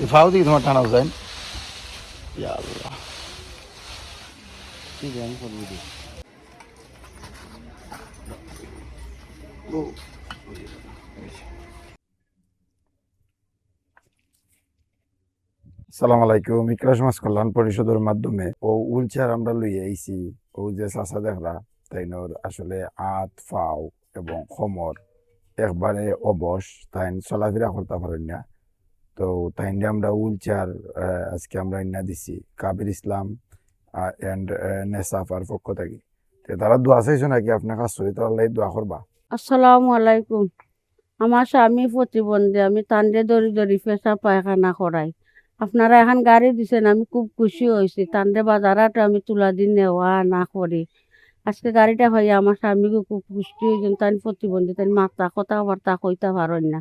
ফাও দিকে তোমার টানা যায় ইয়া আল্লাহ ঠিক আছে আমি করবো দিই। ও সালাম আলাইকুম ইকরা সমাজ কল্যাণ পরিষদের মাধ্যমে ও উইলচেয়ার আমরা লই আইছি ও যে চাচা দেখরা তাইনোর আসলে আত ফাও এবং খমর একবারে অবশ তাই চলাফেরা করতে পারেন না। তো তাই আমরা উইলচেয়ার আজকে আমরা ইন্না দিছি কাবির ইসলাম এন্ড নেসাফার পক্ষ থেকে। তো তারা দোয়া চাইছো নাকি আপনার কাছে তাহলে দোয়া করবা। আসসালামু আলাইকুম। আমার স্বামী প্রতিবন্ধী, আমি তান্ডে দড়ি দড়ি পেশা পায়খানা করাই। আপনারা এখন গাড়ি দিছেন, আমি খুব খুশি হয়েছি। তান্ডে বাজারাটা আমি তুলা দিন নেওয়া না করি। আজকে গাড়িটা ভাই আমার স্বামীকে খুব খুশি হয়েছেন। তাই প্রতিবন্ধী, তাই মাথা কথাবার্তা কইতে পারেন না।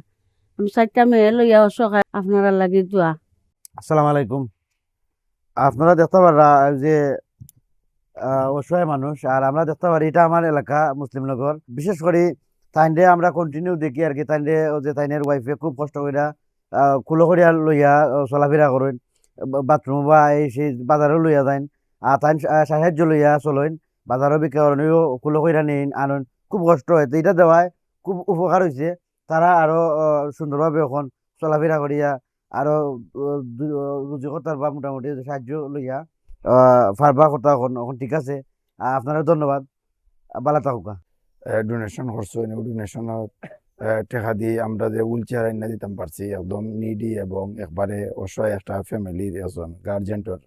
আমি 4টা মেয়ে লইয়া অসহায়, আপনারা লাগি দোয়া। আসসালামু আলাইকুম। আপনারা দেখতে পারা যে অসহায় মানুষ, আর আমরা দেখতে পারি এটা আমার এলাকা মুসলিমনগর। বিশেষ করে তাইন্ডে আমরা কন্টিনিউ দেখি আর কি, তাইন্ডে ও যে তাইনের ওয়াইফে খুব কষ্ট কইরা কুলো করিয়া লইয়া চলাফেরা করেন, বাথরুম বা এই সেই বাজারও লইয়া যান। আর তাই সাহায্য লইয়া চলেন, বাজারও বিক্রি করেন, কুলো কইরা নিন আনেন। খুব কষ্ট হয়, তো এটা দেওয়ায় খুব উপকার হয়েছে। তারা আরো সুন্দরভাবে এখন চলাফেরা করিয়া আরো রুজি করতার বা মোটামুটি সাহায্য লইয়া ফারবা কথা এখন এখন ঠিক আছে। আপনারা ধন্যবাদ, বালা থাকুকা। ডোনেশন করছো ডোনেশনের টাকা দিয়ে আমরা যে হুইল চেয়ার এনে দিতাম পারছি একদম নিডি এবং একবারে অসহায় একটা ফ্যামিলির একজন গার্জেন্টর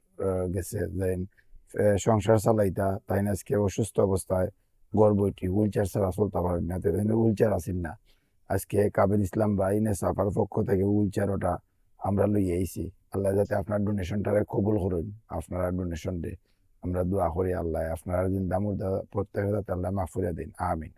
গেছে যে সংসার চালাইতা তাই না আজকে অসুস্থ অবস্থায় গর্ভবতী হুইল চেয়ার ছাড়া চলতে পারেন না, হুইল চেয়ার আসেন না। আজকে কাবির ইসলাম বা ইনে সাফার পক্ষ থেকে হুইল চেয়ার ওটা আমরা লই আইছি। আল্লাহ যাতে আপনার ডোনেশনটারে কবুল করুন, আপনারা ডোনেশন দে আমরা দোয়া করি আল্লাহ আপনারা দিন দামুর প্রত্যেকে যাতে আল্লাহ মাফ করে দিন, আমিন।